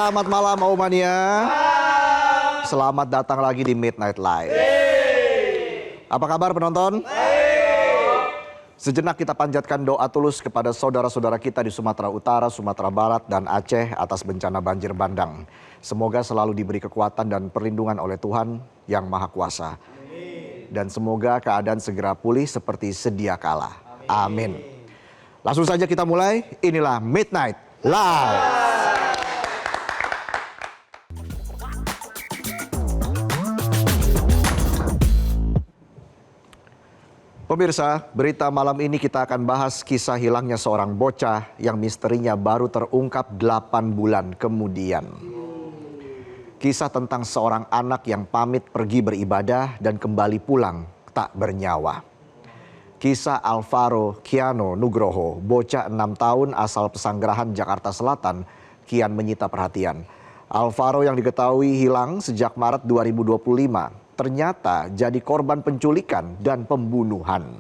Selamat malam Omania. Selamat datang lagi di Midnight Live. Apa kabar penonton? Sejenak kita panjatkan doa tulus kepada saudara-saudara kita di Sumatera Utara, Sumatera Barat, dan Aceh atas bencana banjir bandang. Semoga selalu diberi kekuatan dan perlindungan oleh Tuhan yang Maha Kuasa. Dan semoga keadaan segera pulih seperti sedia kala. Amin. Langsung saja kita mulai, inilah Midnight Live. Pemirsa, berita malam ini kita akan bahas kisah hilangnya seorang bocah yang misterinya baru terungkap 8 bulan kemudian. Kisah tentang seorang anak yang pamit pergi beribadah dan kembali pulang tak bernyawa. Kisah Alvaro Kiano Nugroho, bocah 6 tahun asal Pesanggerahan, Jakarta Selatan, kian menyita perhatian. Alvaro yang diketahui hilang sejak Maret 2025. Ternyata jadi korban penculikan dan pembunuhan.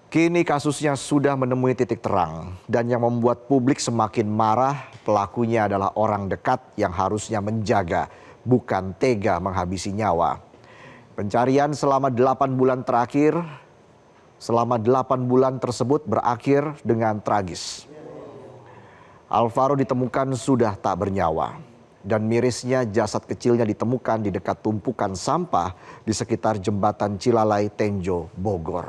Kini kasusnya sudah menemui titik terang dan yang membuat publik semakin marah, pelakunya adalah orang dekat yang harusnya menjaga, bukan tega menghabisi nyawa. Pencarian selama 8 bulan terakhir, selama 8 bulan tersebut berakhir dengan tragis. Alvaro ditemukan sudah tak bernyawa. Dan mirisnya jasad kecilnya ditemukan di dekat tumpukan sampah di sekitar jembatan Cilalai Tenjo, Bogor.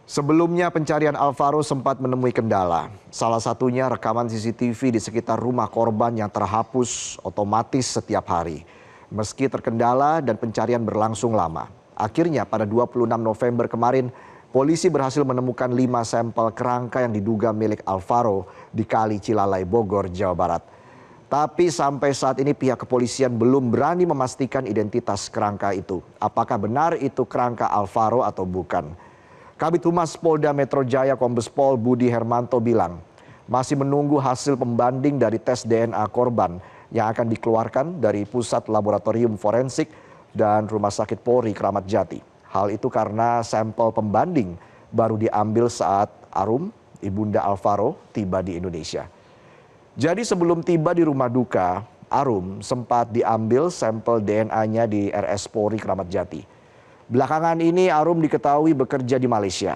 Sebelumnya pencarian Alvaro sempat menemui kendala. Salah satunya rekaman CCTV di sekitar rumah korban yang terhapus otomatis setiap hari. Meski terkendala dan pencarian berlangsung lama. Akhirnya pada 26 November kemarin, polisi berhasil menemukan 5 sampel kerangka yang diduga milik Alvaro di Kali Cilalai, Bogor, Jawa Barat. Tapi sampai saat ini pihak kepolisian belum berani memastikan identitas kerangka itu. Apakah benar itu kerangka Alvaro atau bukan? Kabid Humas Polda Metro Jaya Kombes Pol Budi Hermanto bilang masih menunggu hasil pembanding dari tes DNA korban yang akan dikeluarkan dari Pusat Laboratorium Forensik dan Rumah Sakit Polri Kramat Jati. Hal itu karena sampel pembanding baru diambil saat Arum, ibunda Alvaro, tiba di Indonesia. Jadi sebelum tiba di rumah duka, Arum sempat diambil sampel DNA-nya di RS Polri Kramat Jati. Belakangan ini Arum diketahui bekerja di Malaysia.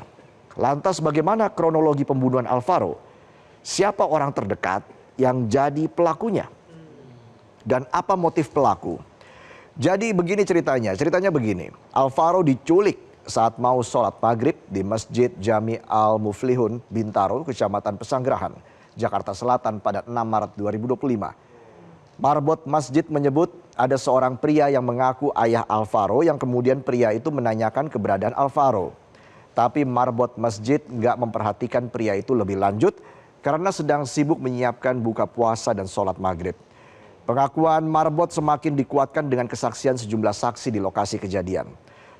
Lantas bagaimana kronologi pembunuhan Alvaro? Siapa orang terdekat yang jadi pelakunya? Dan apa motif pelaku? Jadi begini ceritanya begini. Alvaro diculik saat mau sholat maghrib di Masjid Jami Al-Muflihun, Bintaro, Kecamatan Pesanggerahan, Jakarta Selatan pada 6 Maret 2025. Marbot masjid menyebut ada seorang pria yang mengaku ayah Alvaro yang kemudian pria itu menanyakan keberadaan Alvaro. Tapi marbot masjid nggak memperhatikan pria itu lebih lanjut karena sedang sibuk menyiapkan buka puasa dan sholat maghrib. Pengakuan marbot semakin dikuatkan dengan kesaksian sejumlah saksi di lokasi kejadian.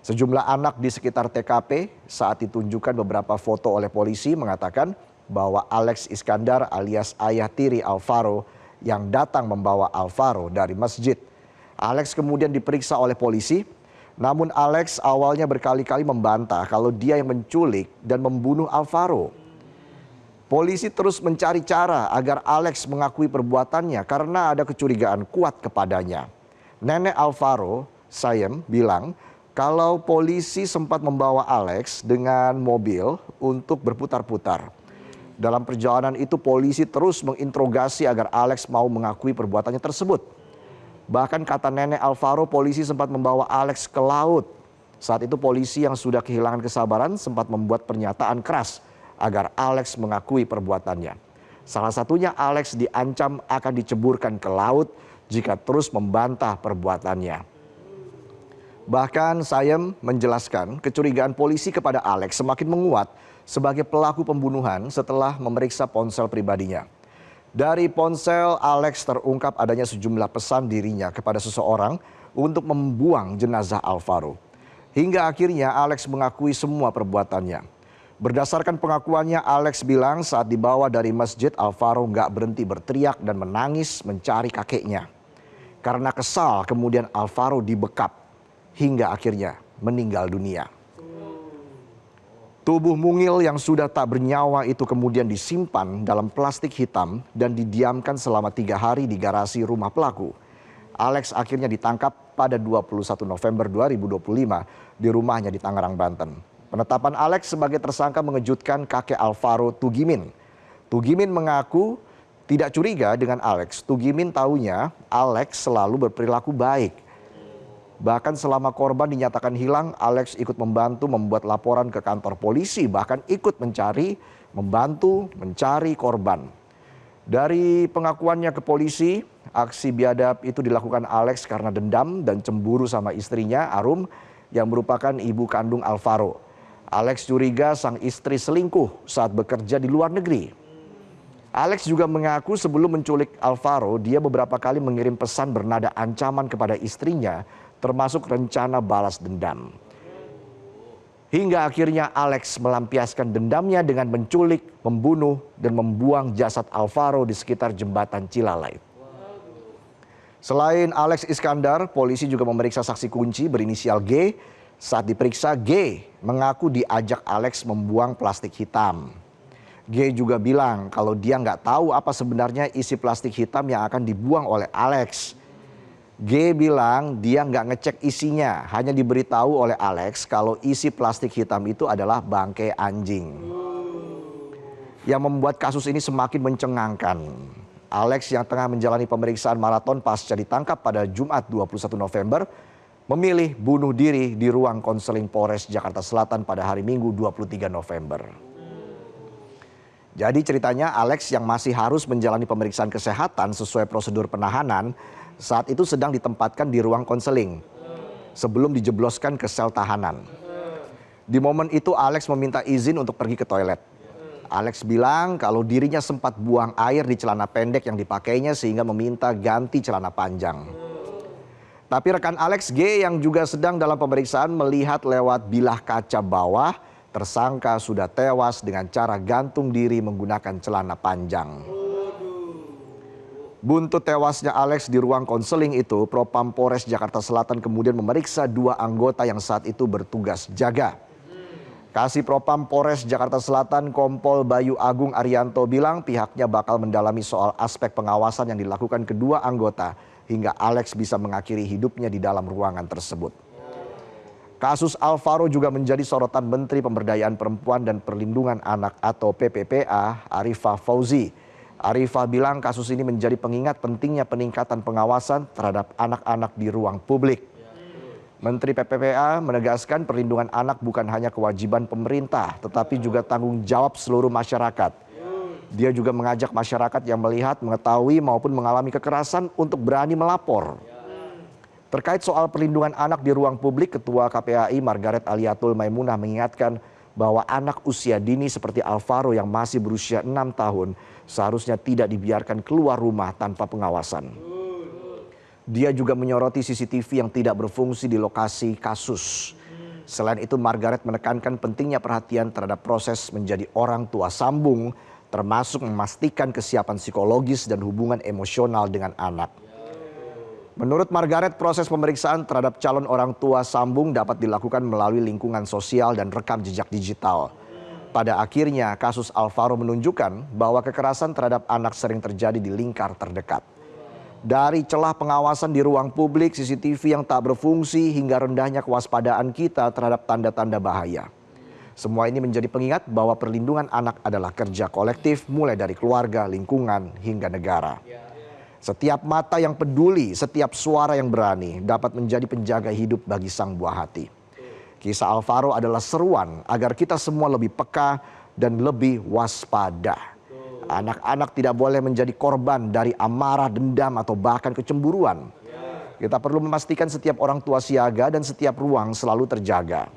Sejumlah anak di sekitar TKP saat ditunjukkan beberapa foto oleh polisi mengatakan bahwa Alex Iskandar alias ayah tiri Alvaro yang datang membawa Alvaro dari masjid. Alex kemudian diperiksa oleh polisi, namun Alex awalnya berkali-kali membantah kalau dia yang menculik dan membunuh Alvaro. Polisi terus mencari cara agar Alex mengakui perbuatannya karena ada kecurigaan kuat kepadanya. Nenek Alvaro, Sayem, bilang kalau polisi sempat membawa Alex dengan mobil untuk berputar-putar. Dalam perjalanan itu polisi terus menginterogasi agar Alex mau mengakui perbuatannya tersebut. Bahkan kata nenek Alvaro, polisi sempat membawa Alex ke laut. Saat itu polisi yang sudah kehilangan kesabaran sempat membuat pernyataan keras agar Alex mengakui perbuatannya. Salah satunya Alex diancam akan diceburkan ke laut jika terus membantah perbuatannya. Bahkan Sayem menjelaskan kecurigaan polisi kepada Alex semakin menguat sebagai pelaku pembunuhan setelah memeriksa ponsel pribadinya. Dari ponsel Alex terungkap adanya sejumlah pesan dirinya kepada seseorang untuk membuang jenazah Alvaro. Hingga akhirnya Alex mengakui semua perbuatannya. Berdasarkan pengakuannya, Alex bilang saat dibawa dari masjid Alvaro nggak berhenti berteriak dan menangis mencari kakeknya. Karena kesal kemudian Alvaro dibekap hingga akhirnya meninggal dunia. Tubuh mungil yang sudah tak bernyawa itu kemudian disimpan dalam plastik hitam dan didiamkan selama 3 hari di garasi rumah pelaku. Alex akhirnya ditangkap pada 21 November 2025 di rumahnya di Tangerang, Banten. Penetapan Alex sebagai tersangka mengejutkan kakek Alvaro Tugimin. Tugimin mengaku tidak curiga dengan Alex. Tugimin tahunya Alex selalu berperilaku baik. Bahkan selama korban dinyatakan hilang, Alex ikut membantu membuat laporan ke kantor polisi, bahkan ikut membantu mencari korban. Dari pengakuannya ke polisi, aksi biadab itu dilakukan Alex karena dendam dan cemburu sama istrinya, Arum, yang merupakan ibu kandung Alvaro. Alex curiga sang istri selingkuh saat bekerja di luar negeri. Alex juga mengaku sebelum menculik Alvaro, dia beberapa kali mengirim pesan bernada ancaman kepada istrinya, termasuk rencana balas dendam. Hingga akhirnya Alex melampiaskan dendamnya dengan menculik, membunuh, dan membuang jasad Alvaro di sekitar jembatan Cilalai. Selain Alex Iskandar, polisi juga memeriksa saksi kunci berinisial G. Saat diperiksa, G mengaku diajak Alex membuang plastik hitam. G juga bilang kalau dia nggak tahu apa sebenarnya isi plastik hitam yang akan dibuang oleh Alex. G bilang dia nggak ngecek isinya, hanya diberitahu oleh Alex kalau isi plastik hitam itu adalah bangkai anjing. Yang membuat kasus ini semakin mencengangkan. Alex yang tengah menjalani pemeriksaan maraton pasca ditangkap pada Jumat 21 November, memilih bunuh diri di ruang konseling Polres Jakarta Selatan pada hari Minggu 23 November. Jadi ceritanya Alex yang masih harus menjalani pemeriksaan kesehatan sesuai prosedur penahanan, saat itu sedang ditempatkan di ruang konseling sebelum dijebloskan ke sel tahanan. Di momen itu Alex meminta izin untuk pergi ke toilet. Alex bilang kalau dirinya sempat buang air di celana pendek yang dipakainya sehingga meminta ganti celana panjang. Tapi rekan Alex G yang juga sedang dalam pemeriksaan melihat lewat bilah kaca bawah tersangka sudah tewas dengan cara gantung diri menggunakan celana panjang. Buntut tewasnya Alex di ruang konseling itu, Propam Polres Jakarta Selatan kemudian memeriksa 2 anggota yang saat itu bertugas jaga. Kasih Propam Polres Jakarta Selatan Kompol Bayu Agung Arianto bilang pihaknya bakal mendalami soal aspek pengawasan yang dilakukan kedua anggota hingga Alex bisa mengakhiri hidupnya di dalam ruangan tersebut. Kasus Alvaro juga menjadi sorotan Menteri Pemberdayaan Perempuan dan Perlindungan Anak atau PPPA Arifah Fauzi. Arifah bilang kasus ini menjadi pengingat pentingnya peningkatan pengawasan terhadap anak-anak di ruang publik. Menteri PPPA menegaskan perlindungan anak bukan hanya kewajiban pemerintah, tetapi juga tanggung jawab seluruh masyarakat. Dia juga mengajak masyarakat yang melihat, mengetahui maupun mengalami kekerasan untuk berani melapor. Terkait soal perlindungan anak di ruang publik, Ketua KPAI Margaret Aliatul Maimunah mengingatkan bahwa anak usia dini seperti Alvaro yang masih berusia 6 tahun seharusnya tidak dibiarkan keluar rumah tanpa pengawasan. Dia juga menyoroti CCTV yang tidak berfungsi di lokasi kasus. Selain itu Margaret menekankan pentingnya perhatian terhadap proses menjadi orang tua sambung, termasuk memastikan kesiapan psikologis dan hubungan emosional dengan anak. Menurut Margaret, proses pemeriksaan terhadap calon orang tua sambung dapat dilakukan melalui lingkungan sosial dan rekam jejak digital. Pada akhirnya, kasus Alvaro menunjukkan bahwa kekerasan terhadap anak sering terjadi di lingkar terdekat. Dari celah pengawasan di ruang publik, CCTV yang tak berfungsi hingga rendahnya kewaspadaan kita terhadap tanda-tanda bahaya. Semua ini menjadi pengingat bahwa perlindungan anak adalah kerja kolektif mulai dari keluarga, lingkungan, hingga negara. Setiap mata yang peduli, setiap suara yang berani dapat menjadi penjaga hidup bagi sang buah hati. Kisah Alvaro adalah seruan agar kita semua lebih peka dan lebih waspada. Anak-anak tidak boleh menjadi korban dari amarah, dendam, atau bahkan kecemburuan. Kita perlu memastikan setiap orang tua siaga dan setiap ruang selalu terjaga.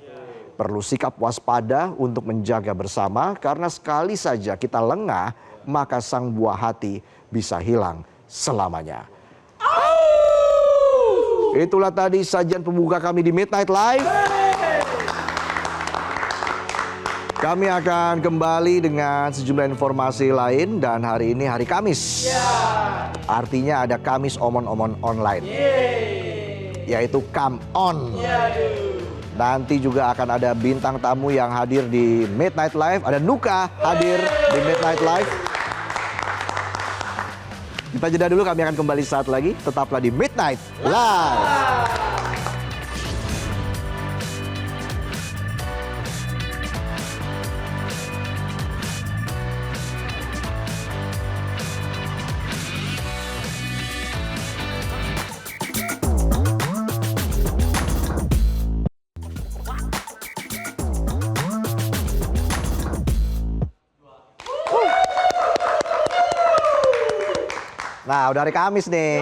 Perlu sikap waspada untuk menjaga bersama karena sekali saja kita lengah, maka sang buah hati bisa hilang selamanya. Itulah tadi sajian pembuka kami di Midnight Live. Kami akan kembali dengan sejumlah informasi lain dan hari ini hari Kamis. Artinya ada Kamis Omon-Omon online. Yaitu Come On. Nanti juga akan ada bintang tamu yang hadir di Midnight Live. Ada Nuka hadir di Midnight Live. Kita jeda dulu, kami akan kembali saat lagi. Tetaplah di Midnight Live. Nah, udah hari Kamis nih.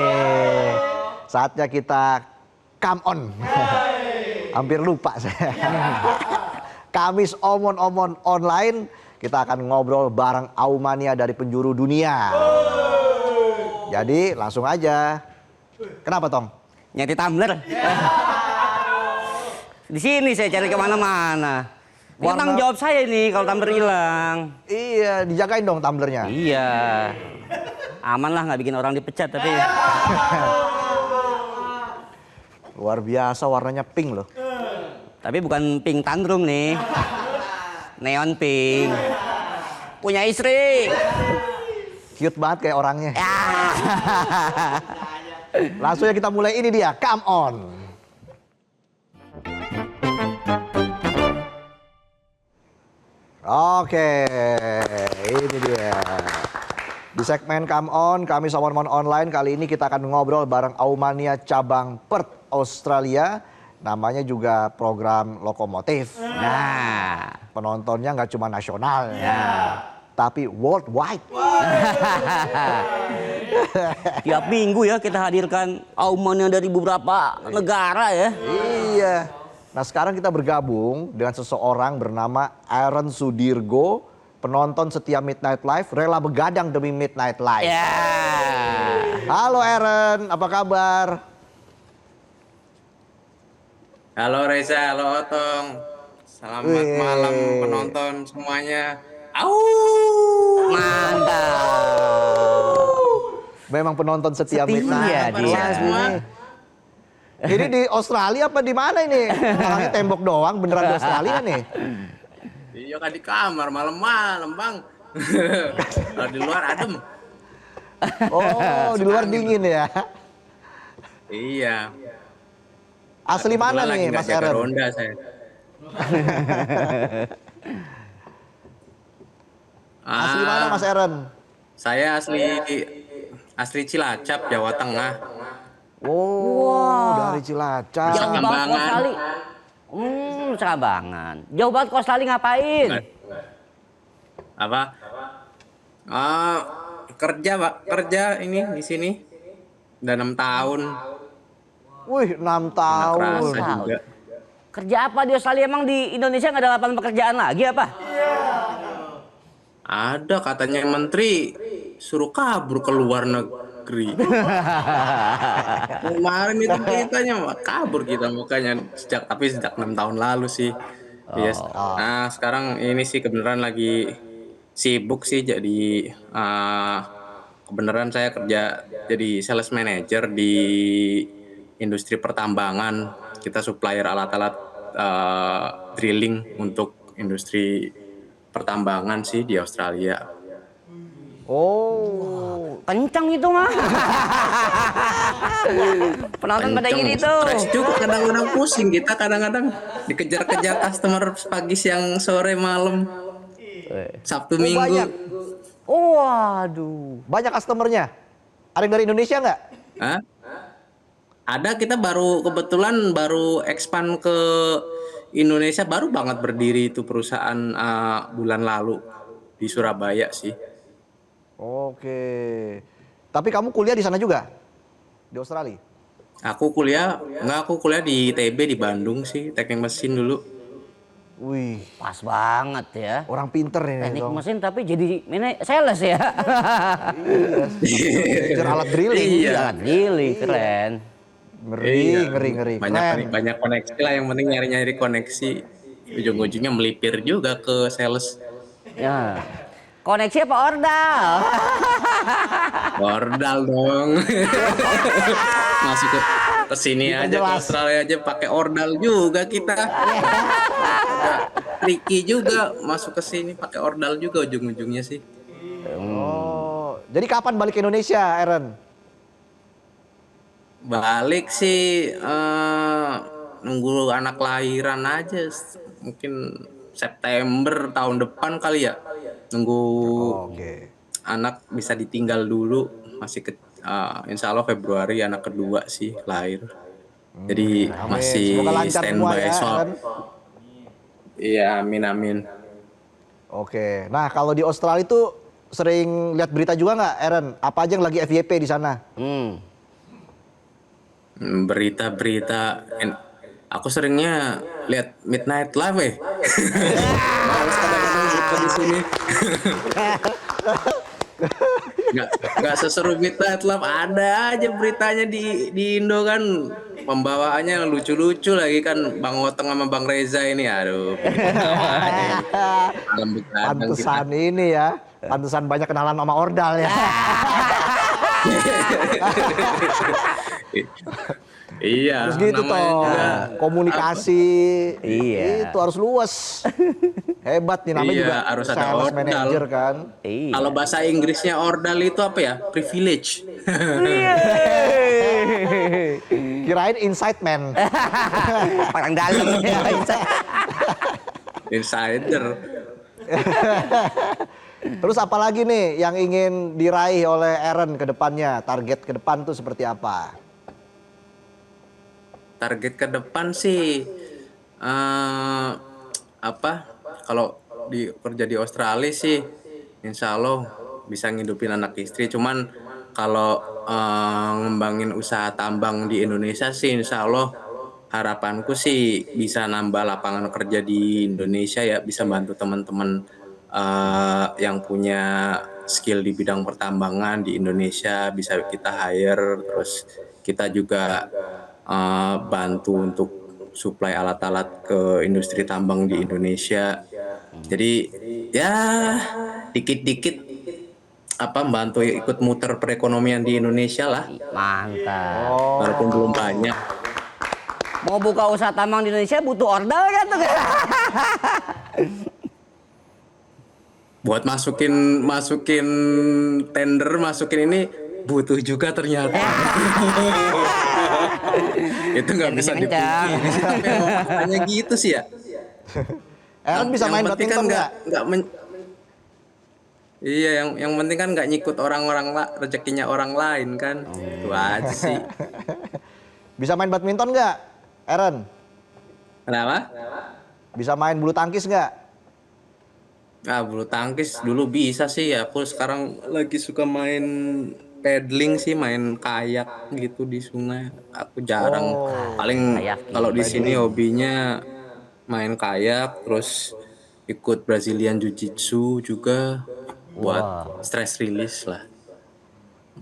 Saatnya kita come on. Hampir lupa saya. Kamis omon-omon online. Kita akan ngobrol bareng Aumania dari penjuru dunia. Jadi langsung aja. Kenapa, Tong? Nyari tumbler. Di sini saya cari kemana-mana. Ini tanggung jawab saya ini kalau tumbler hilang. Iya, dijagain dong tumblernya. Iya. Aman lah, nggak bikin orang dipecat tapi. Luar biasa, warnanya pink loh. Tapi bukan pink tantrum nih. Neon pink. Punya istri. Cute banget kayak orangnya. Ya. Langsung ya kita mulai, ini dia, come on. Oke, ini dia. Di segmen Come On, kami Omon Online, kali ini kita akan ngobrol bareng Aumania cabang Perth, Australia. Namanya juga program lokomotif. Nah, penontonnya nggak cuma nasional, tapi worldwide. tiap minggu ya kita hadirkan Aumania dari beberapa negara ya. Iya. Nah, sekarang kita bergabung dengan seseorang bernama Aaron Sudirgo. Penonton setia Midnight Live, rela begadang demi Midnight Live. Ya. Halo Aaron, apa kabar? Halo Reza, halo Otong. Selamat malam penonton semuanya. Au! Mantap. Memang penonton setia Setia Midnight. dia. Semua. Ini di Australia apa di mana ini? Orangnya tembok doang, beneran di Australia nih. Iya kan di kamar malam-malam bang. Kalau di luar adem. Oh, di luar dingin ya. Iya. Asli mana nih Mas Aaron? Ronda saya. Asli mana Mas Aaron? Saya asli Cilacap, Jawa Tengah. Oh, dari Cilacap. Jauh banget Kambangan. kos kali. Sabangan. Jauh banget kos kali ngapain? Apa? Kerja Pak, kerja ini di sini. Udah 6 tahun. Wih, 6 Nggak tahun. kerasa juga. Kerja apa di Australia, emang di Indonesia nggak ada lapangan pekerjaan lagi apa? Ada katanya menteri suruh kabur ke luar negeri. Kemarin itu beritanya kabur kita makanya sejak 6 tahun lalu sih. Yes. Nah sekarang ini sih kebenaran lagi sibuk sih jadi kebenaran saya kerja jadi sales manager di industri pertambangan. Kita supplier alat-alat drilling untuk industri pertambangan sih di Australia. Oh, Kencang itu mah. Penonton pada Kenceng, ini tuh. stres juga kadang-kadang pusing kita kadang-kadang dikejar-kejar customer pagi siang sore malam Sabtu Minggu. banyak. Waduh. Banyak customernya. Ada yang dari Indonesia nggak? Hah? Ada, kita kebetulan baru expand ke Indonesia, baru banget berdiri itu perusahaan bulan lalu di Surabaya sih. Oke. Tapi kamu kuliah di sana juga? Di Australia? Aku kuliah di ITB di Bandung sih, teknik mesin dulu. Wih, Pas banget ya. orang pinter ini Teknik dong. mesin tapi jadi sales ya. Manajer alat drilling. Iya. Alat drilling keren. Ngeri. Banyak koneksi lah, yang penting nyari-nyari koneksi. Ujung-ujungnya melipir juga ke sales. Ya. Koneksi apa ordal? Bordal dong. Kesini aja ke Diperjelas. Australia aja pakai ordal juga kita. Agak tricky juga masuk ke sini pakai ordal juga ujung-ujungnya sih. Oh, jadi kapan balik ke Indonesia, Aaron? Balik sih nunggu anak lahiran aja, mungkin September tahun depan kali ya. Nunggu Oke. anak bisa ditinggal dulu, masih insya Allah Februari anak kedua sih lahir. Jadi Amin. masih Semoga lancar semua standby ya, soal. Aaron. Iya, amin amin. Oke. Nah, kalau di Australia itu sering lihat berita juga nggak, Aaron? Apa aja yang lagi FYP di sana? Berita-berita, aku seringnya lihat Midnight Live Males kadang-kadang buka di sini. Nggak seseru Midnight Live, ada aja beritanya di Indo kan, pembawaannya lucu-lucu lagi kan, Bang Oteng sama Bang Reza ini, aduh, bikin ketawa aja ini. Malam begadang kita. Pantesan ini ya. Pantesan banyak kenalan sama Ordal ya. Iya, Terus gitu namanya toh. juga Komunikasi. Iya. Itu harus luas. Hebat nih namanya Iya, juga harus ada sales Ordal. manager kan. Iya. kalau bahasa Inggrisnya ordal itu apa ya? Privilege. Kirain insight man. Orang dalam ya. Insider. Terus apa lagi nih yang ingin diraih oleh Aaron ke depannya? Target ke depan tuh seperti apa? Target ke depan sih apa? Kalau kerja di Australia sih, insya Allah bisa ngidupin anak istri. Cuman kalau ngembangin usaha tambang di Indonesia sih, insya Allah harapanku sih bisa nambah lapangan kerja di Indonesia ya, bisa bantu teman-teman yang punya skill di bidang pertambangan di Indonesia, bisa kita hire, terus kita juga bantu untuk suplai alat-alat ke industri tambang di Indonesia. Jadi ya dikit-dikit bantu ikut muter perekonomian di Indonesia lah, Mantap. walaupun belum banyak. Mau buka usaha tambang di Indonesia butuh ordal kan tuh. Buat masukin tender, masukin ini butuh juga ternyata. Itu nggak bisa Kencang-kencang. dipungkiri sih, tapi emang faktanya gitu sih ya. Aaron bisa main penting kan badminton nggak? Iya, yang penting kan nggak nyikut rezekinya orang lain kan. Itu aja sih. Bisa main badminton nggak, Aaron? Kenapa? Bisa main bulu tangkis nggak? Bulu tangkis dulu bisa sih. Aku sekarang lagi suka main paddling sih, main kayak gitu di sungai. Aku jarang. Paling kayak kalau di sini hobinya main kayak, terus ikut Brazilian Jiu-Jitsu juga buat stress release lah.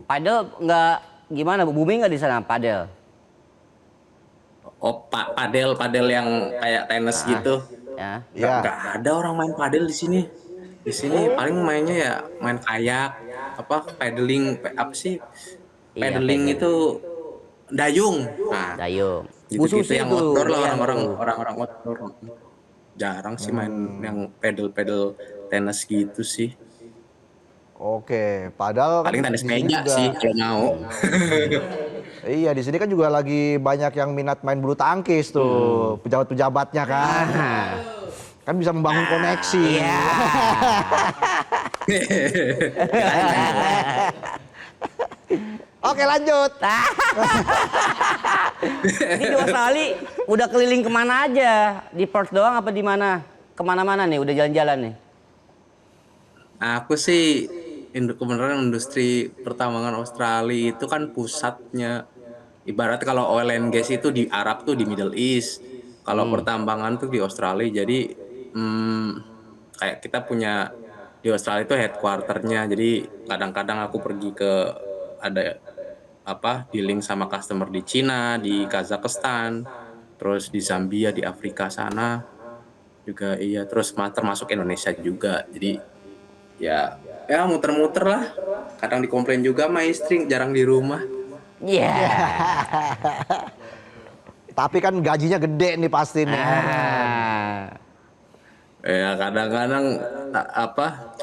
Padel nggak gimana? Booming nggak di sana padel? Oh, padel yang kayak tenis gitu. Ya. Ya. Nggak ada orang main padel di sini. Di sini paling mainnya ya main kayak, paddling, apa sih? Iya, Paddling paddling. itu dayung. Nah, Dayung. Bu gitu-gitu Susi yang tuh, outdoor lah, lihat orang-orang tuh. outdoor. Jarang sih main yang pedal tenis gitu sih. Oke, padahal kan Paling tenis di sini meja juga sih kalau mau. iya di sini kan juga lagi banyak yang minat main bulu tangkis tuh, pejabat-pejabatnya kan. Kan bisa membangun koneksi. Iya. Oke, lanjut. Ini di Australia udah keliling kemana aja? Di Perth doang apa di mana? Kemana-mana nih? Udah jalan-jalan nih? Aku sih kebenaran industri pertambangan Australia itu kan pusatnya, ibarat kalau oil and gas itu di Arab tuh di Middle East, kalau pertambangan tuh di Australia. Jadi kayak kita punya di Australia itu headquarternya. Jadi kadang-kadang aku pergi ke ada dealing sama customer di Cina, di Kazakhstan, terus di Zambia, di Afrika sana juga, iya, terus termasuk Indonesia juga. Jadi ya muter-muter lah. Kadang dikomplain juga sama istri jarang di rumah. Iya. Tapi kan gajinya gede nih pasti nih. Ah. Ya kadang-kadang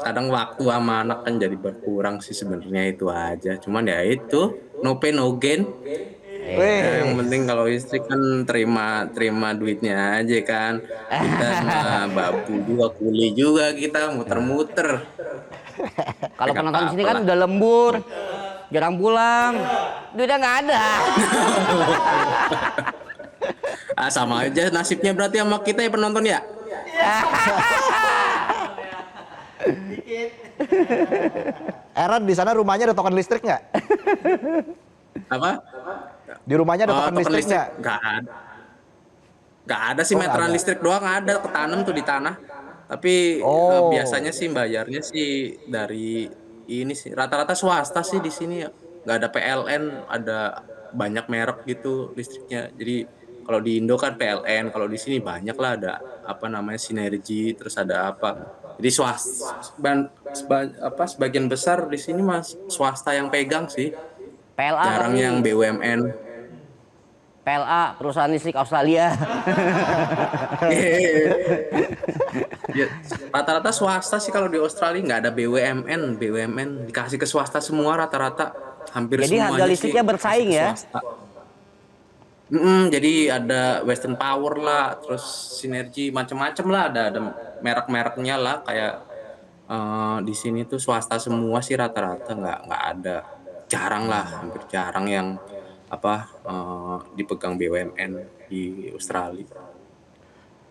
kadang waktu sama anak kan jadi berkurang sih sebenarnya itu aja. Cuman ya itu no pain no gain. Ya, yang Wih, penting kalau istri kan terima duitnya aja kan. Kita mah babu juga kuli juga kita muter-muter. Kalau Nggak penonton di sini apa-apa kan lah. udah lembur, jarang pulang, duitnya nggak ada. Sama aja nasibnya berarti sama kita ya penonton ya. Aaron di sana rumahnya ada token listrik nggak? Apa? Di rumahnya ada token Token listrik listrik nggak? nggak ada. Nggak ada sih, Oh, nggak meteran ada. listrik doang ada ketanam tuh di tanah. Tapi Oh, biasanya sih bayarnya sih dari ini sih rata-rata swasta sih di sini ya. Nggak ada PLN, ada banyak merek gitu listriknya. Jadi kalau di Indo kan PLN, kalau di sini banyak lah ada apa namanya sinergi, terus ada apa. Jadi sebagian besar di sini mas swasta yang pegang sih, PLA jarang kali, yang BUMN. PLA perusahaan listrik Australia. Ya, rata-rata swasta sih kalau di Australia nggak ada BUMN, BUMN dikasih ke swasta semua rata-rata, hampir Jadi harga semuanya sih listriknya kasih bersaing ke ya. swasta. Jadi ada Western Power lah, terus Sinergi macam-macam lah, ada merek-mereknya lah kayak di sini tuh swasta semua sih rata-rata nggak ada, jarang lah, hampir jarang yang dipegang BUMN di Australia.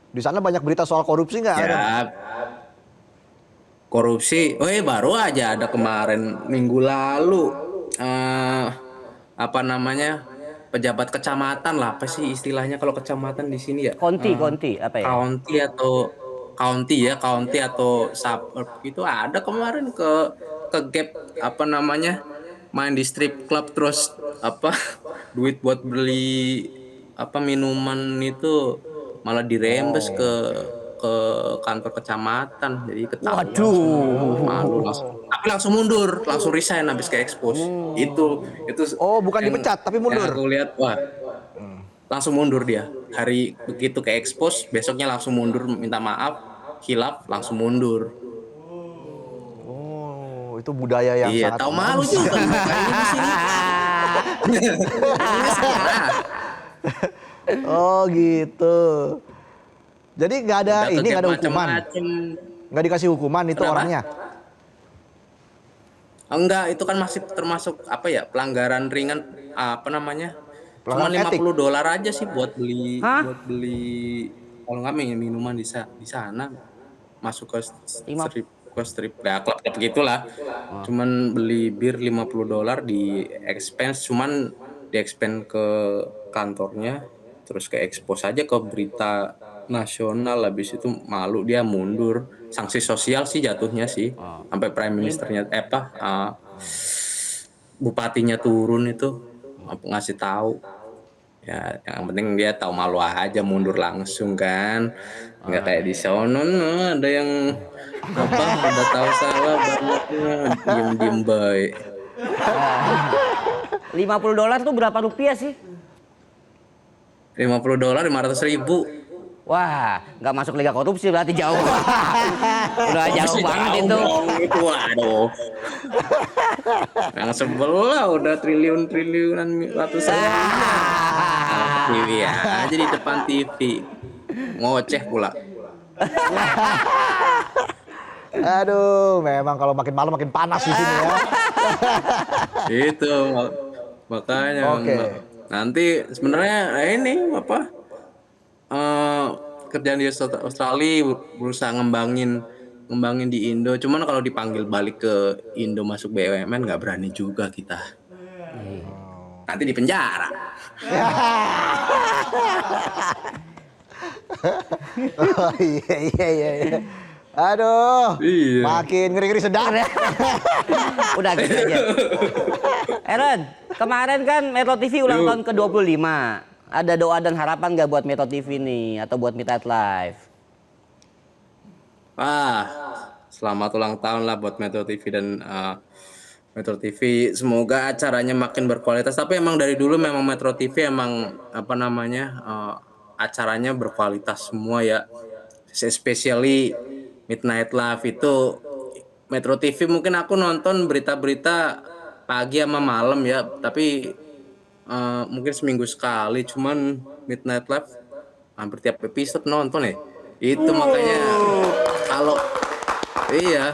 di sana banyak berita soal korupsi nggak, Aaron? Ya korupsi, baru aja ada kemarin minggu lalu apa namanya pejabat kecamatan lah, apa sih istilahnya kalau kecamatan di sini ya, Konti apa ya? county atau suburb itu ada kemarin ke gap apa namanya main di strip club terus apa duit buat beli minuman itu malah dirembes ke kantor kecamatan, jadi ketahuan semua, malu Waduh. langsung mundur, langsung resign habis ke expose. Itu Oh, bukan yang dipecat tapi yang mundur. aku lihat, wah langsung mundur dia hari begitu ke expose, besoknya langsung mundur minta maaf, hilaf langsung mundur. Oh, itu budaya yang Iya, sangat tahu malu bagus. juga muka ini di sini. Ini sejarah. Oh, gitu. Jadi nggak ada Udah ini, kegap nggak ada hukuman, macam-macam. nggak dikasih hukuman itu Kenapa? orangnya. Enggak, itu kan masih termasuk pelanggaran ringan, apa namanya? Cuma Pelanggaran etik. $50 aja sih buat beli Hah? kalau nggak minuman di sana, masuk Lima- ke strip ya klub gitulah. Cuman beli bir $50 di expense, cuman di expense ke kantornya, terus ke expose aja ke berita nasional, habis itu malu dia mundur, sanksi sosial sih jatuhnya sih, sampai prime ministernya bupatinya turun itu ngasih tahu. Ya yang penting dia tahu malu aja, mundur langsung kan, nggak kayak di sono ada yang udah tahu salah banyaknya diem baik. $50 tuh berapa rupiah sih? $50 500.000. Wah, nggak masuk liga korupsi berarti jauh. Udah jauh banget itu. Itu waduh. Yang sebel lah udah triliunan ratusan TV aja di depan TV. Ngoceh pula. Aduh, memang kalau makin malam makin panas di sini ya. Itu makanya Oke. nanti sebenarnya ini kerjaan di Australia berusaha ngembangin di Indo, cuman kalau dipanggil balik ke Indo masuk BUMN nggak berani juga kita, nanti di penjara. Oh, iya. Aduh, Iya. makin ngeri-ngeri sedap. Udah gitu aja. Aaron, kemarin kan Metro TV ulang tahun ke-25. Ada doa dan harapan nggak buat Metro TV nih atau buat Midnight Live? Selamat ulang tahun lah buat Metro TV dan Metro TV semoga acaranya makin berkualitas. Tapi emang dari dulu memang Metro TV emang apa namanya acaranya berkualitas semua ya. Especially Midnight Live itu Metro TV mungkin aku nonton berita-berita pagi sama malam ya. Tapi mungkin seminggu sekali. Cuman Midnight Live hampir tiap episode nonton ya. Itu makanya kalau iya.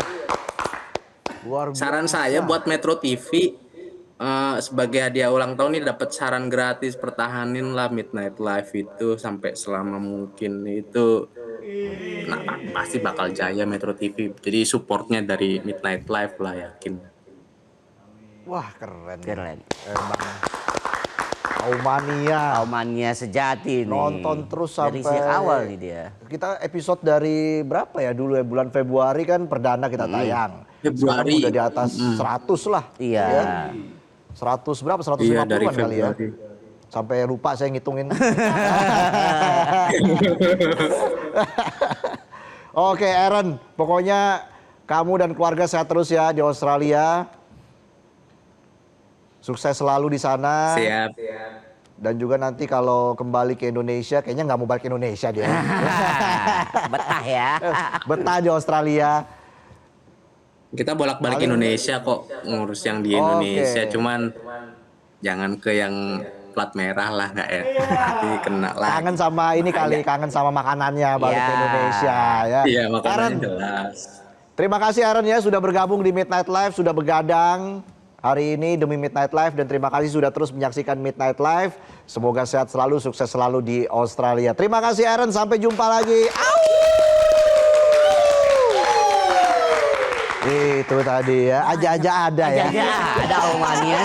Luar biasa. Saran saya buat Metro TV sebagai hadiah ulang tahun ini dapat saran gratis, pertahanin lah Midnight Live itu sampai selama mungkin itu. Nah, pasti bakal jaya Metro TV. Jadi supportnya dari Midnight Live lah yakin. Wah keren. Keren. Emang Aumania. Aumania sejati nih. Nonton terus dari sampai sejak awal nih dia. Kita episode dari berapa ya dulu ya, bulan Februari kan perdana kita tayang. Sekarang Februari. udah di atas 100 lah. Iya. Ya. 100 berapa? 150 Iya dari kali ya. Februari. Sampai lupa saya ngitungin. Oke Aaron, pokoknya kamu dan keluarga sehat terus ya di Australia. Sukses selalu di sana. Siap. Dan juga nanti kalau kembali ke Indonesia, kayaknya nggak mau balik ke Indonesia dia. Betah ya. Betah di Australia. Kita bolak-balik Paling- Indonesia kok ngurus yang di Oke. Indonesia. Cuman jangan ke yang plat merah lah nggak ya. Nanti kena lah. Kangen sama ini kali, kangen sama makanannya balik ke Iya. Indonesia ya. Iya Aaron, makanannya jelas. terima kasih Aaron ya sudah bergabung di Midnight Live, sudah begadang hari ini demi Midnight Live, dan terima kasih sudah terus menyaksikan Midnight Live. Semoga sehat selalu, sukses selalu di Australia. Terima kasih Aaron, sampai jumpa lagi. Itu tadi ya, aja-aja ada ya. Aja ada Aumania.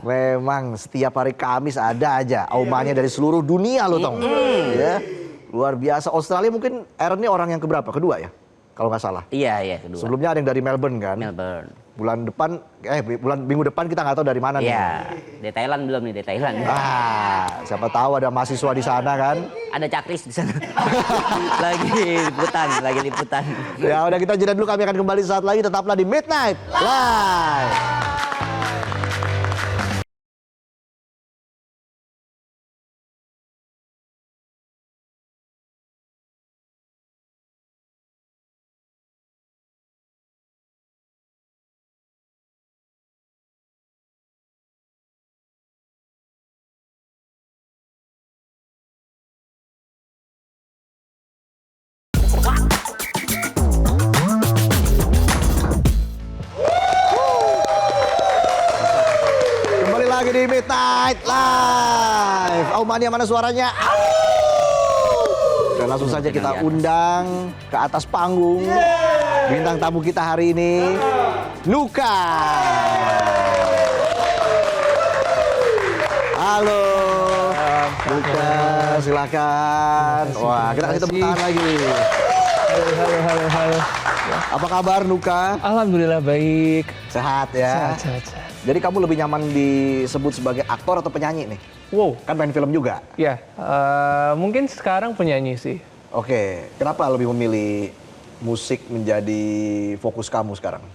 Memang setiap hari Kamis ada aja Aumania dari seluruh dunia loh Tong. Ya. Luar biasa. Australia mungkin Aaron ini orang yang keberapa? Kedua ya? Kalau nggak salah. Iya, kedua. Sebelumnya ada yang dari Melbourne kan? Melbourne. Minggu depan kita nggak tahu dari mana nih. Iya, di Thailand belum nih, di Thailand. Siapa tahu ada mahasiswa di sana kan? Ada Cakris di sana. lagi liputan. Ya udah, kita jeda dulu, kami akan kembali saat lagi, tetaplah di Midnight Live. Kembali lagi di Midnight Live. Aumania mana suaranya? Dan langsung saja kita undang ke atas panggung bintang tamu kita hari ini, Nuka. Halo, Nuka, silakan. Wah, kita kasih tepuk tangan lagi. Halo. Apa kabar Nuka? Alhamdulillah baik. Sehat ya? Sehat. Jadi kamu lebih nyaman disebut sebagai aktor atau penyanyi nih? Wow, Kan main film juga. ya mungkin sekarang penyanyi sih. Oke, kenapa lebih memilih musik menjadi fokus kamu sekarang?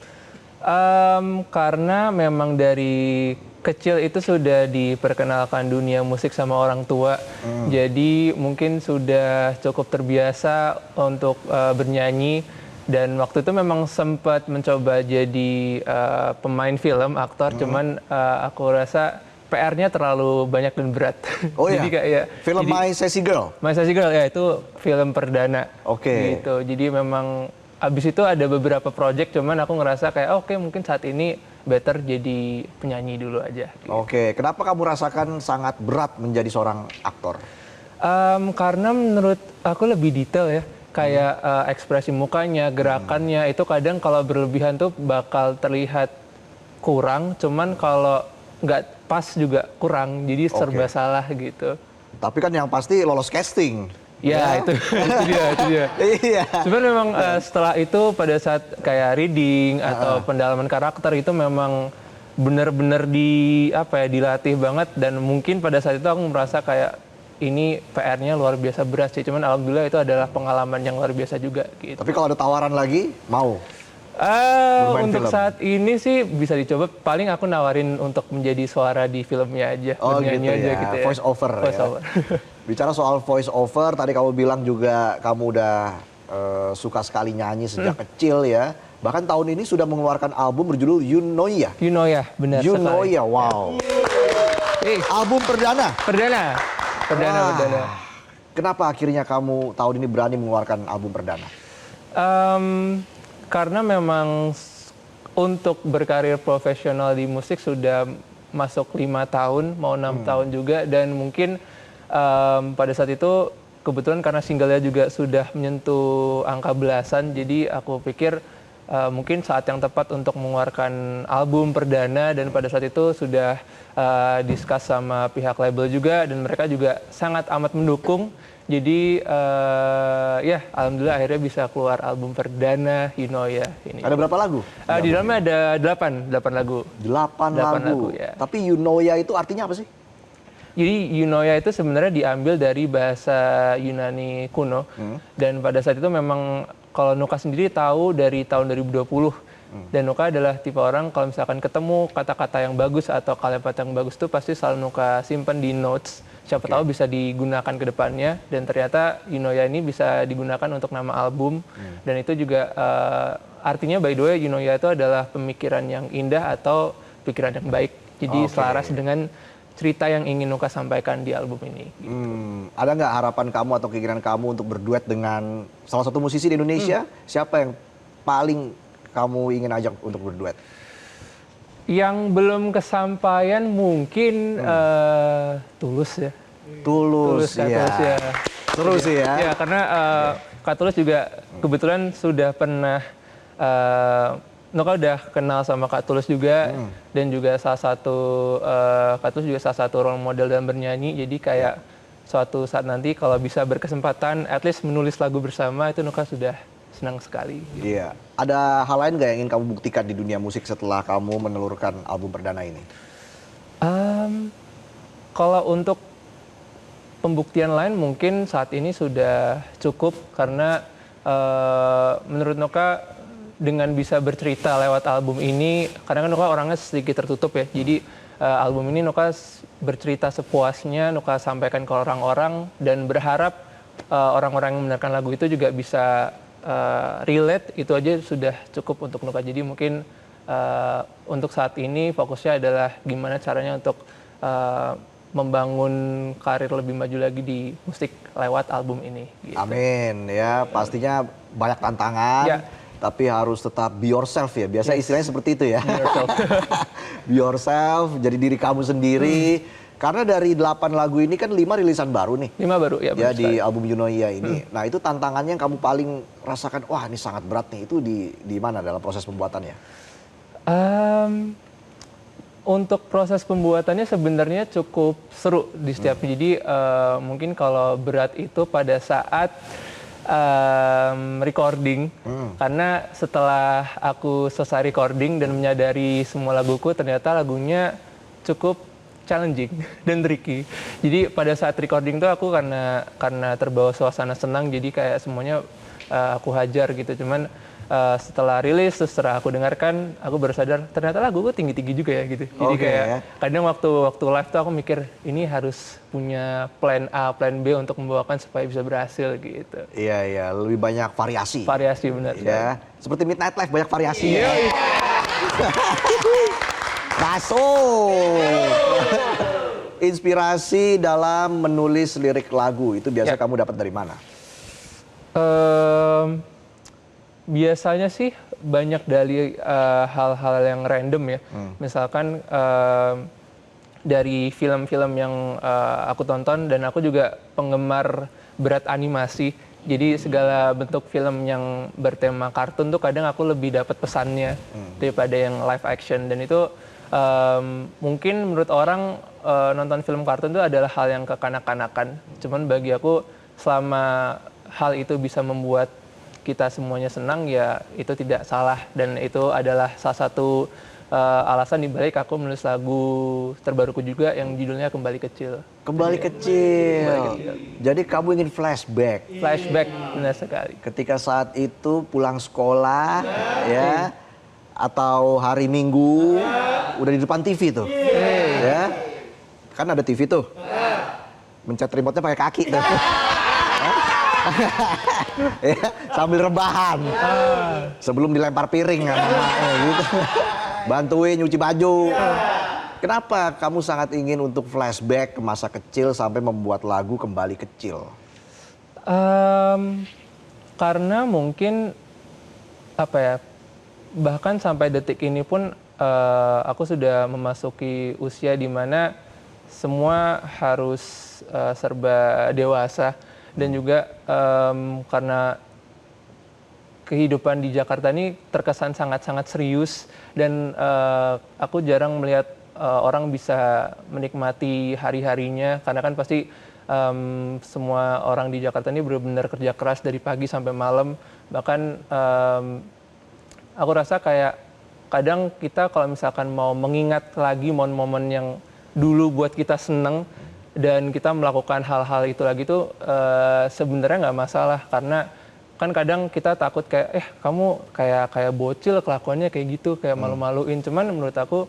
Karena memang dari kecil itu sudah diperkenalkan dunia musik sama orang tua. Jadi mungkin sudah cukup terbiasa untuk bernyanyi. Dan waktu itu memang sempat mencoba jadi pemain film, aktor. Cuman aku rasa PR-nya terlalu banyak dan berat. Oh Jadi iya? kayak Film jadi- My Sassy Girl? My Sassy Girl ya, itu film perdana. Oke. Gitu. Jadi memang abis itu ada beberapa project, cuman aku ngerasa kayak oke, mungkin saat ini better jadi penyanyi dulu aja. Oke, kenapa kamu rasakan sangat berat menjadi seorang aktor? Karena menurut aku lebih detail ya. Kayak ekspresi mukanya, gerakannya itu kadang kalau berlebihan tuh bakal terlihat kurang. Cuman kalau nggak pas juga kurang. Jadi serba salah gitu. Tapi kan yang pasti lolos casting. Ya, itu dia. Iya. Cuman memang setelah itu pada saat kayak reading atau pendalaman karakter itu memang benar-benar dilatih banget, dan mungkin pada saat itu aku merasa kayak ini PR-nya luar biasa berat sih. Cuman alhamdulillah itu adalah pengalaman yang luar biasa juga gitu. Tapi kalau ada tawaran lagi, mau? Bermain Untuk film? saat ini sih bisa dicoba. Paling aku nawarin untuk menjadi suara di filmnya aja, Oh bernyanyi gitu aja ya, gitu ya. voice over Voice ya. over. Bicara soal voice over, tadi kamu bilang juga kamu udah suka sekali nyanyi sejak kecil ya. Bahkan tahun ini sudah mengeluarkan album berjudul You Know Ya. You know ya, benar You sekali. Know Ya, wow. Album perdana. Perdana. Wah. Kenapa akhirnya kamu tahun ini berani mengeluarkan album perdana? Karena memang untuk berkarir profesional di musik sudah masuk 5 tahun, mau 6 tahun juga, dan mungkin pada saat itu kebetulan karena singlenya juga sudah menyentuh angka belasan, jadi aku pikir mungkin saat yang tepat untuk mengeluarkan album perdana, dan pada saat itu sudah discuss sama pihak label juga, dan mereka juga sangat amat mendukung. Jadi ya alhamdulillah akhirnya bisa keluar album perdana You Know Ya ini. Ada berapa lagu? Di dalamnya ada 8 lagu. 8 lagu. ya. Tapi You Know Ya itu artinya apa sih? Jadi You Know Ya itu sebenarnya diambil dari bahasa Yunani kuno. Dan pada saat itu memang kalau Nuka sendiri tahu dari tahun 2020. Dan Nuka adalah tipe orang kalau misalkan ketemu kata-kata yang bagus atau kalimat yang bagus itu pasti selalu Nuka simpen di notes. Siapa tahu bisa digunakan ke depannya, dan ternyata You Know Ya ini bisa digunakan untuk nama album. Dan itu juga artinya by the way You Know Ya itu adalah pemikiran yang indah atau pikiran yang baik. Jadi selaras dengan cerita yang ingin Nuka sampaikan di album ini. Ada nggak harapan kamu atau keinginan kamu untuk berduet dengan salah satu musisi di Indonesia? Siapa yang paling kamu ingin ajak untuk berduet? Yang belum kesampaian mungkin Tulus ya. Tulus Kak ya. Tulus ya. Seru sih ya. Ya karena Kak Tulus juga kebetulan sudah pernah Nuka udah kenal sama Kak Tulus juga, dan juga salah satu Kak Tulus juga salah satu role model dalam bernyanyi. Jadi kayak suatu saat nanti kalau bisa berkesempatan at least menulis lagu bersama, itu Nuka sudah senang sekali. Iya. Ada hal lain nggak yang ingin kamu buktikan di dunia musik setelah kamu menelurkan album perdana ini? Kalau untuk pembuktian lain mungkin saat ini sudah cukup, karena menurut Nuka dengan bisa bercerita lewat album ini, karena kan Nuka orangnya sedikit tertutup ya, jadi album ini Nuka bercerita sepuasnya, Nuka sampaikan ke orang-orang, dan berharap orang-orang yang mendengarkan lagu itu juga bisa relate. Itu aja sudah cukup untuk Nuka. Jadi mungkin untuk saat ini fokusnya adalah gimana caranya untuk membangun karir lebih maju lagi di musik lewat album ini. Gitu. Amin ya, pastinya banyak tantangan, Ya. tapi harus tetap be yourself ya. Biasa istilahnya seperti itu ya. Be yourself. Be yourself, jadi diri kamu sendiri. Karena dari 8 lagu ini kan 5 rilisan baru nih. 5 baru ya. Ya di album You Know Ya ini. Nah itu tantangannya yang kamu paling rasakan, wah ini sangat berat nih. Itu di mana dalam proses pembuatannya? Untuk proses pembuatannya sebenarnya cukup seru di setiap. Jadi mungkin kalau berat itu pada saat recording, karena setelah aku selesai recording dan menyadari semua laguku, ternyata lagunya cukup challenging dan tricky. Jadi pada saat recording tuh aku karena terbawa suasana senang, jadi kayak semuanya aku hajar gitu. Cuman setelah rilis, setelah aku dengarkan, aku baru sadar ternyata laguku tinggi-tinggi juga ya gitu. Jadi kayak kadang waktu live tuh aku mikir ini harus punya plan A, plan B untuk membawakan supaya bisa berhasil gitu. Iya, lebih banyak variasi. Variasi benar. Ya, seperti Midnight Live banyak variasi. Iya. Masuk. Inspirasi dalam menulis lirik lagu itu biasa kamu dapat dari mana? Biasanya sih banyak dari hal-hal yang random ya. Misalkan dari film-film yang aku tonton, dan aku juga penggemar berat animasi. Jadi segala bentuk film yang bertema kartun tuh kadang aku lebih dapat pesannya daripada yang live action. Dan itu mungkin menurut orang nonton film kartun itu adalah hal yang kekanak-kanakan. Cuman bagi aku selama hal itu bisa membuat kita semuanya senang, ya itu tidak salah, dan itu adalah salah satu alasan dibalik aku menulis lagu terbaruku juga yang judulnya Kembali Kecil. Kembali kecil. Jadi kamu ingin flashback. Flashback, benar sekali. Ketika saat itu pulang sekolah, ya, atau hari Minggu, udah di depan TV tuh, ya, kan ada TV tuh, mencet remote-nya pakai kaki tuh, ya, sambil rebahan, sebelum dilempar piring kan, gitu, bantuin nyuci baju. Kenapa kamu sangat ingin untuk flashback ke masa kecil sampai membuat lagu Kembali Kecil? Karena mungkin apa ya, bahkan sampai detik ini pun aku sudah memasuki usia di mana semua harus serba dewasa dan juga karena kehidupan di Jakarta ini terkesan sangat-sangat serius dan aku jarang melihat orang bisa menikmati hari-harinya karena kan pasti semua orang di Jakarta ini benar-benar kerja keras dari pagi sampai malam, bahkan aku rasa kayak kadang kita kalau misalkan mau mengingat lagi momen-momen yang dulu buat kita seneng dan kita melakukan hal-hal itu lagi tuh sebenarnya nggak masalah karena kan kadang kita takut kayak kamu kayak bocil kelakuannya kayak gitu kayak malu-maluin, cuman menurut aku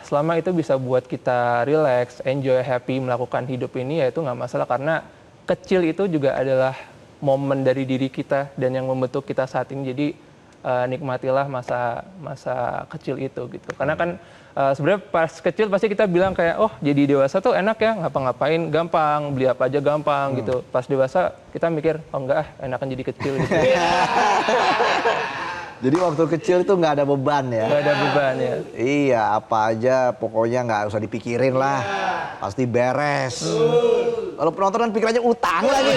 selama itu bisa buat kita relax, enjoy, happy melakukan hidup ini ya itu nggak masalah karena kecil itu juga adalah momen dari diri kita dan yang membentuk kita saat ini, jadi nikmatilah masa kecil itu gitu. Karena kan sebenarnya pas kecil pasti kita bilang kayak jadi dewasa tuh enak ya, ngapa-ngapain gampang, beli apa aja gampang gitu. Pas dewasa kita mikir enggak enakan jadi kecil gitu. Jadi waktu kecil itu nggak ada beban ya? Nggak ada beban ya. Iya, apa aja pokoknya nggak usah dipikirin lah, pasti beres. Kalau penonton kan pikirannya utang lagi.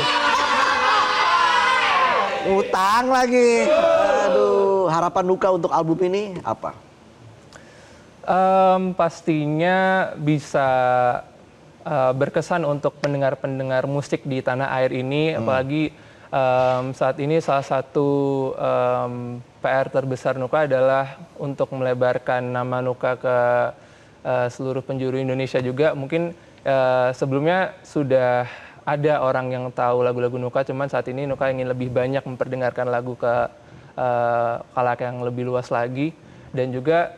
Utang lagi. Aduh, harapan Nuka untuk album ini apa? Pastinya bisa berkesan untuk pendengar-pendengar musik di tanah air ini, apalagi saat ini salah satu PR terbesar Nuka adalah untuk melebarkan nama Nuka ke seluruh penjuru Indonesia juga. Mungkin sebelumnya sudah ada orang yang tahu lagu-lagu Nuka, cuman saat ini Nuka ingin lebih banyak memperdengarkan lagu ke khalayak yang lebih luas lagi. Dan juga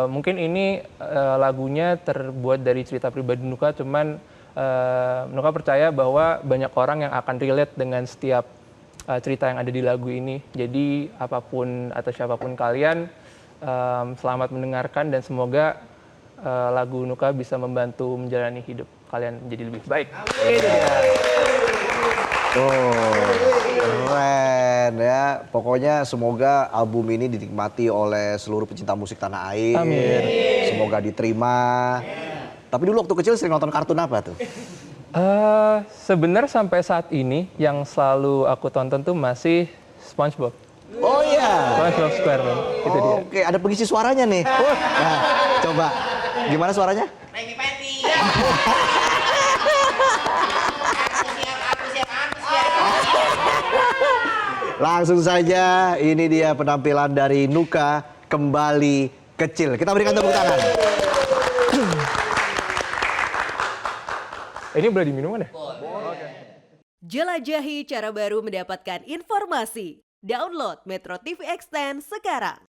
mungkin ini lagunya terbuat dari cerita pribadi Nuka, cuman Nuka percaya bahwa banyak orang yang akan relate dengan setiap cerita yang ada di lagu ini. Jadi apapun atau siapapun kalian, selamat mendengarkan dan semoga lagu Nuka bisa membantu menjalani hidup kalian menjadi lebih baik. Keren ya. Pokoknya semoga album ini dinikmati oleh seluruh pecinta musik tanah air. Amin. Semoga diterima. Tapi dulu waktu kecil sering nonton kartun apa tuh? Sebenarnya sampai saat ini yang selalu aku tonton tuh masih SpongeBob. Oh iya. SpongeBob SquarePants. Itu dia. Oke, ada pengisi suaranya nih. Nah, coba gimana suaranya? Langsung saja, ini dia penampilan dari Nuka Kembali Kecil. Kita berikan tepuk tangan. Ini boleh diminum kan ya? Jelajahi cara baru mendapatkan informasi. Download Metro TV Extend sekarang.